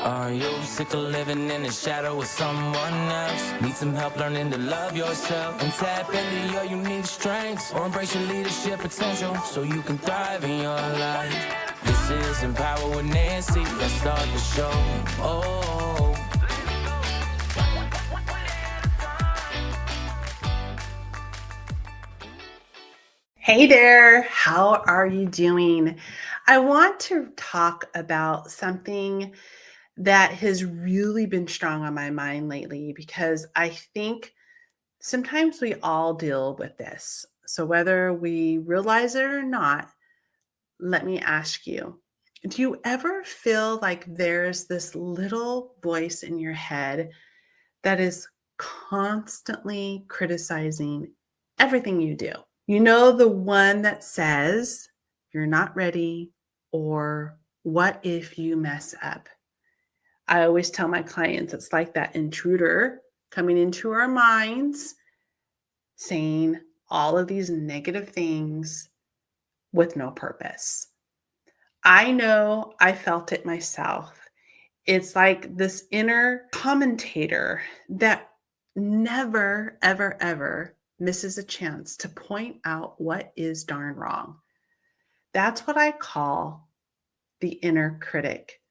Are you sick of living in the shadow of someone else? Need some help learning to love yourself and tap into your unique strengths, or embrace your leadership potential so you can thrive in your life. This is Empower with Nancy. Let's start the show. Oh. Hey there, how are you doing? I want to talk about something that has really been strong on my mind lately because I think sometimes we all deal with this. So, whether we realize it or not, let me ask you, do you ever feel like there's this little voice in your head that is constantly criticizing everything you do? You know, the one that says, you're not ready, or what if you mess up? I always tell my clients it's like that intruder coming into our minds saying all of these negative things with no purpose. I know I felt it myself. It's like this inner commentator that never, ever, ever misses a chance to point out what is darn wrong. That's what I call the inner critic.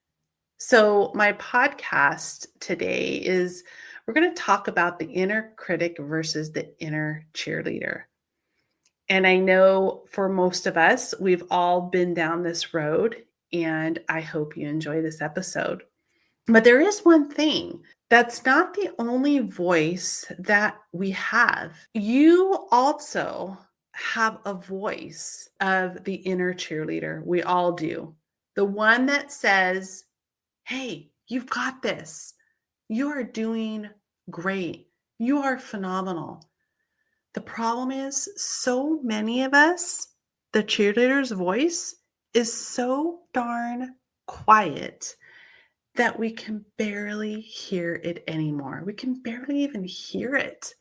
So, my podcast today is we're going to talk about the inner critic versus the inner cheerleader. And I know for most of us, we've all been down this road, and I hope you enjoy this episode. But there is one thing that's not the only voice that we have. You also have a voice of the inner cheerleader. We all do. The one that says, hey, you've got this. You are doing great. You are phenomenal. The problem is, so many of us, the cheerleader's voice is so darn quiet that we can barely hear it anymore. We can barely even hear it.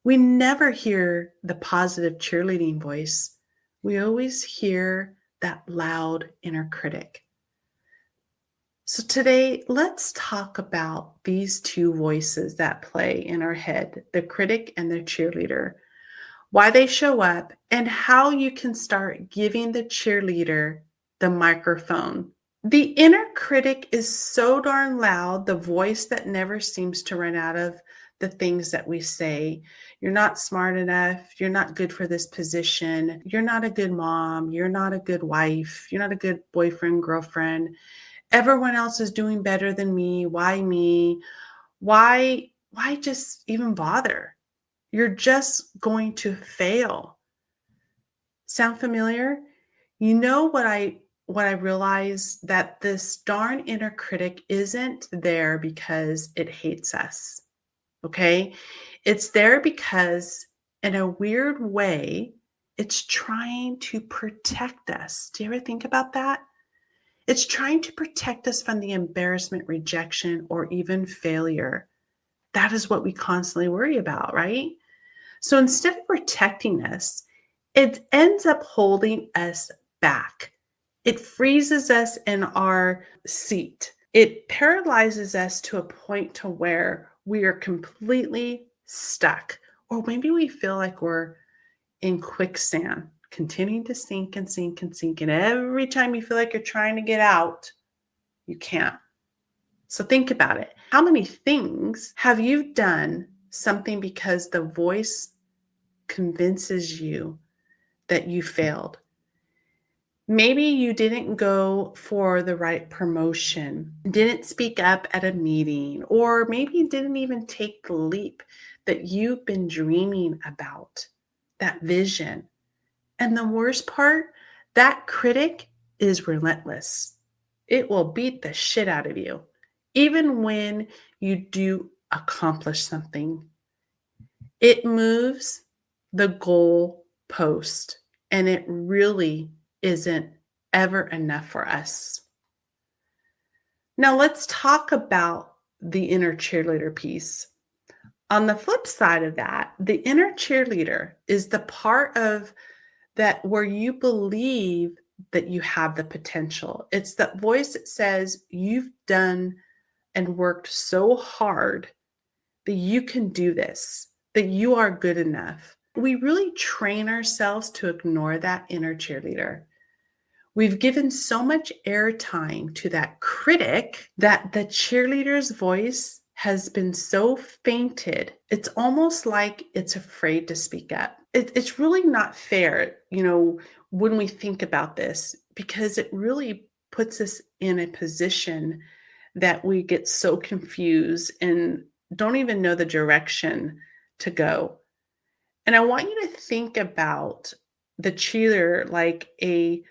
We never hear the positive cheerleading voice. We always hear that loud inner critic. So today, let's talk about these two voices that play in our head, the critic and the cheerleader, why they show up, and how you can start giving the cheerleader the microphone. The inner critic is so darn loud, the voice that never seems to run out of the things that we say. You're not smart enough. You're not good for this position. You're not a good mom. You're not a good wife. You're not a good boyfriend, girlfriend. Everyone else is doing better than me. Why me? Why just even bother? You're just going to fail. Sound familiar? You know what I realized, that this darn inner critic isn't there because it hates us. Okay? It's there because in a weird way, it's trying to protect us. Do you ever think about that? It's trying to protect us from the embarrassment, rejection, or even failure. That is what we constantly worry about, right? So instead of protecting us, it ends up holding us back. It freezes us in our seat. It paralyzes us to a point to where we are completely stuck. Or maybe we feel like we're in quicksand, continuing to sink and sink and sink. And every time you feel like you're trying to get out, you can't. So think about it. How many things have you done something because the voice convinces you that you failed? Maybe you didn't go for the right promotion, didn't speak up at a meeting, or maybe didn't even take the leap that you've been dreaming about, that vision. And the worst part, that critic is relentless. It will beat the shit out of you, even when you do accomplish something. It moves the goal post, and it really isn't ever enough for us. Now, let's talk about the inner cheerleader piece. On the flip side of that, the inner cheerleader is the part of that where you believe that you have the potential. It's that voice that says you've done and worked so hard that you can do this, that you are good enough. We really train ourselves to ignore that inner cheerleader. We've given so much airtime to that critic that the cheerleader's voice has been so fainted. It's almost like it's afraid to speak up. It's really not fair, when we think about this, because it really puts us in a position that we get so confused and don't even know the direction to go. And I want you to think about the cheerleader like a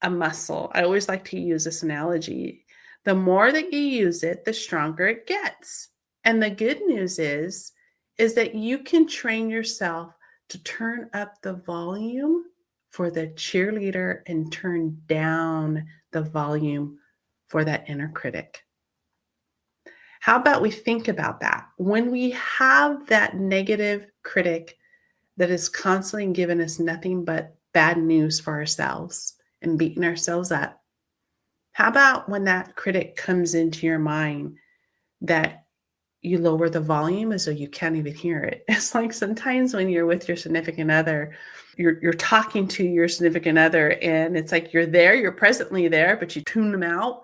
muscle. I always like to use this analogy. The more that you use it, the stronger it gets. And the good news is that you can train yourself to turn up the volume for the cheerleader and turn down the volume for that inner critic. How about we think about that? When we have that negative critic that is constantly giving us nothing but bad news for ourselves and beating ourselves up, how about when that critic comes into your mind that you lower the volume as though you can't even hear it? It's like sometimes when you're with your significant other, you're talking to your significant other, and it's like you're there, you're presently there, but you tune them out.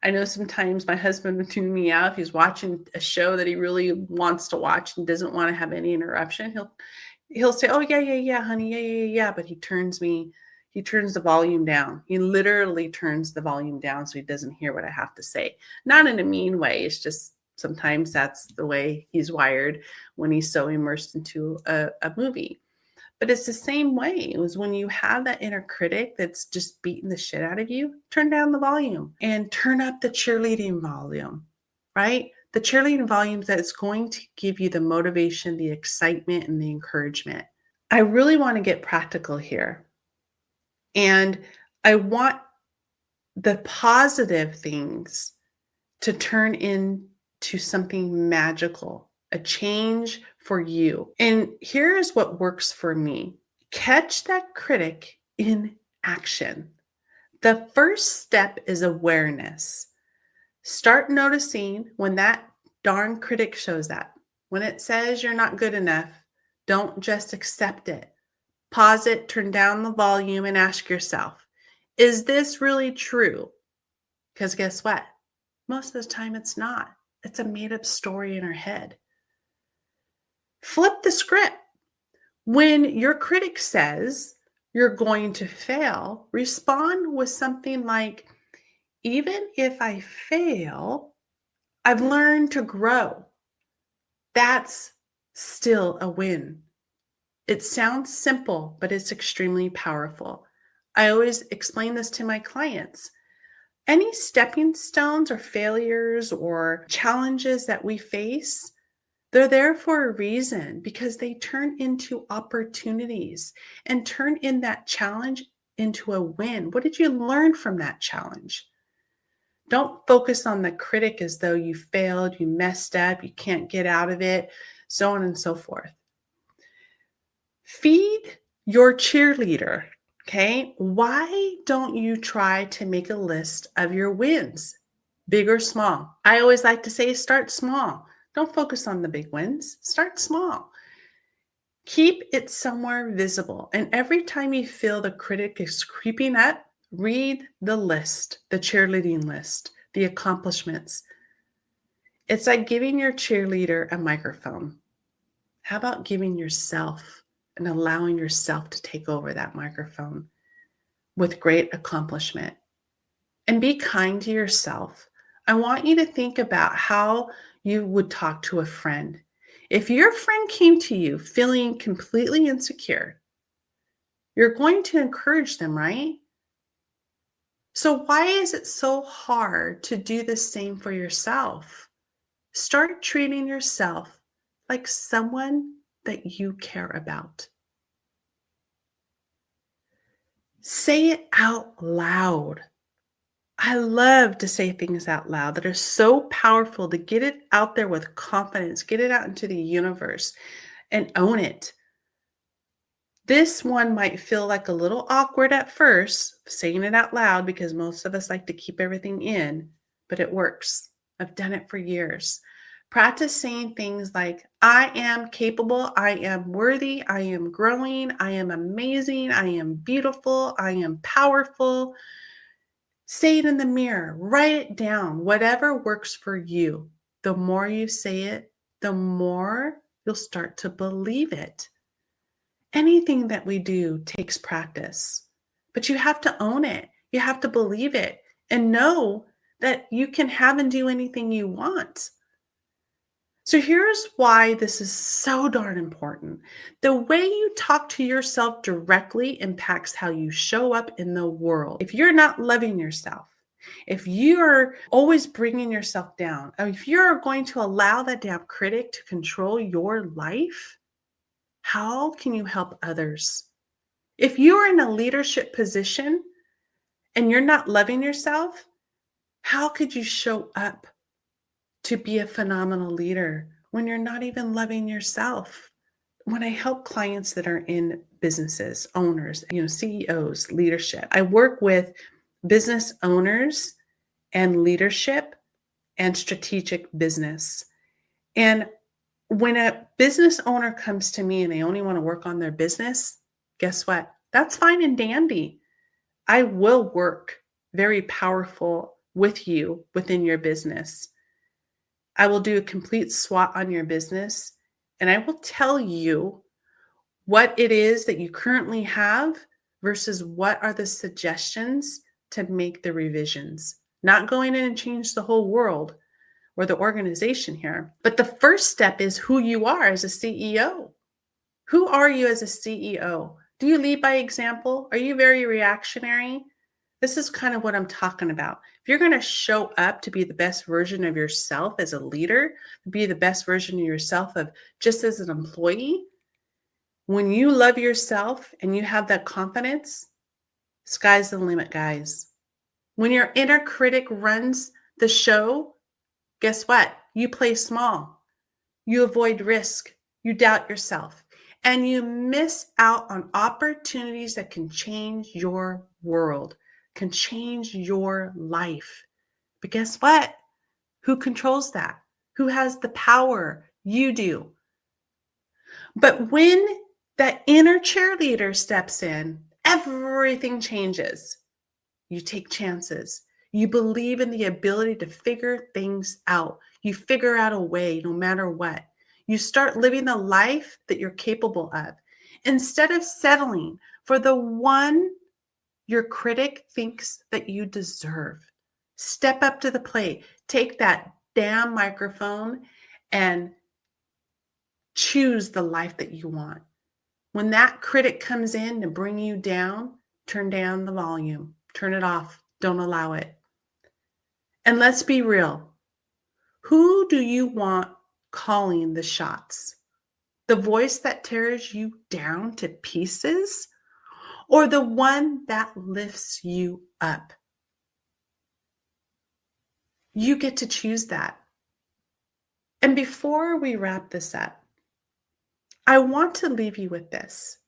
I know sometimes my husband would tune me out if he's watching a show that he really wants to watch and doesn't want to have any interruption. He'll say, "Oh, yeah, honey, yeah," but he turns the volume down. He literally turns the volume down so he doesn't hear what I have to say. Not in a mean way. It's just sometimes that's the way he's wired when he's so immersed into a movie. But it's the same way. It was when you have that inner critic that's just beating the shit out of you, turn down the volume and turn up the cheerleading volume, right? The cheerleading volume that's going to give you the motivation, the excitement, and the encouragement. I really want to get practical here. And I want the positive things to turn into something magical, a change for you. And here's what works for me. Catch that critic in action. The first step is awareness. Start noticing when that darn critic shows up. When it says you're not good enough, don't just accept it. Pause it, turn down the volume, and ask yourself, is this really true? Because guess what? Most of the time it's not. It's a made-up story in our head. Flip the script. When your critic says you're going to fail, respond with something like, even if I fail, I've learned to grow. That's still a win. It sounds simple, but it's extremely powerful. I always explain this to my clients. Any stepping stones or failures or challenges that we face, they're there for a reason because they turn into opportunities and turn in that challenge into a win. What did you learn from that challenge? Don't focus on the critic as though you failed, you messed up, you can't get out of it, so on and so forth. Feed your cheerleader, okay? Why don't you try to make a list of your wins, big or small? I always like to say start small. Don't focus on the big wins. Start small. Keep it somewhere visible. And every time you feel the critic is creeping up, read the list, the cheerleading list, the accomplishments. It's like giving your cheerleader a microphone. How about giving yourself and allowing yourself to take over that microphone with great accomplishment? And be kind to yourself. I want you to think about how you would talk to a friend. If your friend came to you feeling completely insecure, you're going to encourage them, right? So why is it so hard to do the same for yourself? Start treating yourself like someone that you care about. Say it out loud. I love to say things out loud that are so powerful, to get it out there with confidence, get it out into the universe and own it. This one might feel like a little awkward at first, saying it out loud because most of us like to keep everything in, but it works. I've done it for years. Practice saying things like, I am capable, I am worthy, I am growing, I am amazing, I am beautiful, I am powerful. Say it in the mirror, write it down, whatever works for you. The more you say it, the more you'll start to believe it. Anything that we do takes practice, but you have to own it. You have to believe it and know that you can have and do anything you want. So here's why this is so darn important. The way you talk to yourself directly impacts how you show up in the world. If you're not loving yourself, if you're always bringing yourself down, or if you're going to allow that damn critic to control your life, how can you help others? If you're in a leadership position and you're not loving yourself, how could you show up to be a phenomenal leader when you're not even loving yourself? When I help clients that are in businesses, owners, CEOs, leadership, I work with business owners and leadership and strategic business. And when a business owner comes to me and they only want to work on their business, guess what? That's fine and dandy. I will work very powerful with you within your business. I will do a complete SWOT on your business, and I will tell you what it is that you currently have versus what are the suggestions to make the revisions. Not going in and change the whole world or the organization here. But the first step is who you are as a CEO. Who are you as a CEO? Do you lead by example? Are you very reactionary? This is kind of what I'm talking about. If you're going to show up to be the best version of yourself as a leader, to be the best version of yourself of just as an employee, when you love yourself and you have that confidence, sky's the limit, guys. When your inner critic runs the show, guess what? You play small. You avoid risk. You doubt yourself. And you miss out on opportunities that can change your world, can change your life. But guess what? Who controls that? Who has the power? You do. But when that inner cheerleader steps in, everything changes. You take chances. You believe in the ability to figure things out. You figure out a way no matter what. You start living the life that you're capable of instead of settling for the one your critic thinks that you deserve. Step up to the plate. Take that damn microphone and choose the life that you want. When that critic comes in to bring you down, turn down the volume, turn it off, don't allow it. And let's be real. Who do you want calling the shots? The voice that tears you down to pieces, or the one that lifts you up? You get to choose that. And before we wrap this up, I want to leave you with this.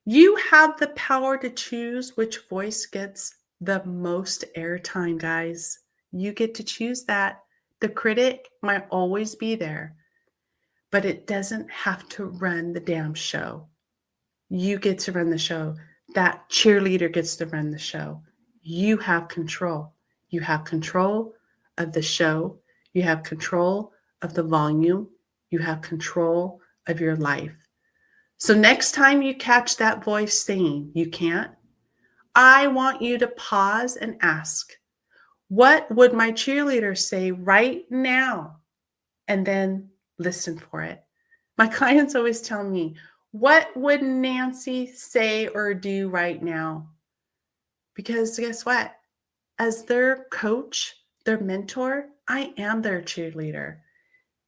You have the power to choose which voice gets the most airtime, guys. You get to choose that. The critic might always be there, but it doesn't have to run the damn show. You get to run the show. That cheerleader gets to run the show. You have control. You have control of the show. You have control of the volume. You have control of your life. So next time you catch that voice saying you can't, I want you to pause and ask, what would my cheerleader say right now? And then listen for it. My clients always tell me, what would Nancy say or do right now? Because guess what? As their coach, their mentor, I am their cheerleader.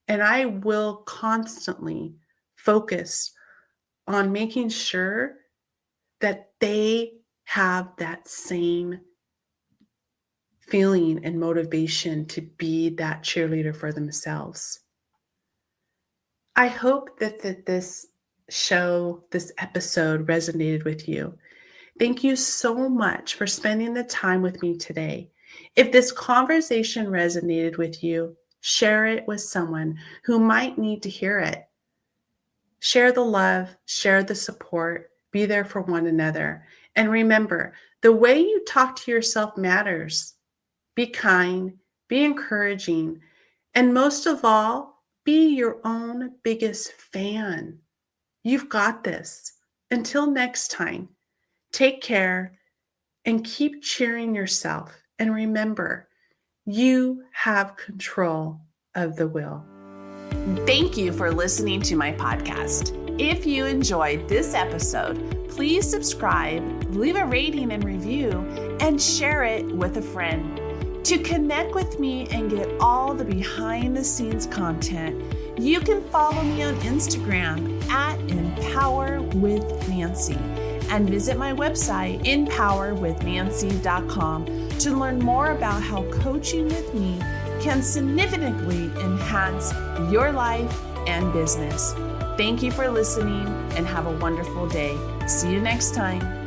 And I will constantly focus on making sure that they have that same feeling and motivation to be that cheerleader for themselves. I hope that this show this episode resonated with you. Thank you so much for spending the time with me today. If this conversation resonated with you, share it with someone who might need to hear it. Share the love, share the support, be there for one another. And remember, the way you talk to yourself matters. Be kind, be encouraging, and most of all, be your own biggest fan. You've got this. Until next time, take care and keep cheering yourself. And remember, you have control of the will. Thank you for listening to my podcast. If you enjoyed this episode, please subscribe, leave a rating and review, and share it with a friend. To connect with me and get all the behind the scenes content, you can follow me on Instagram at Empower with Nancy and visit my website, empowerwithnancy.com, to learn more about how coaching with me can significantly enhance your life and business. Thank you for listening and have a wonderful day. See you next time.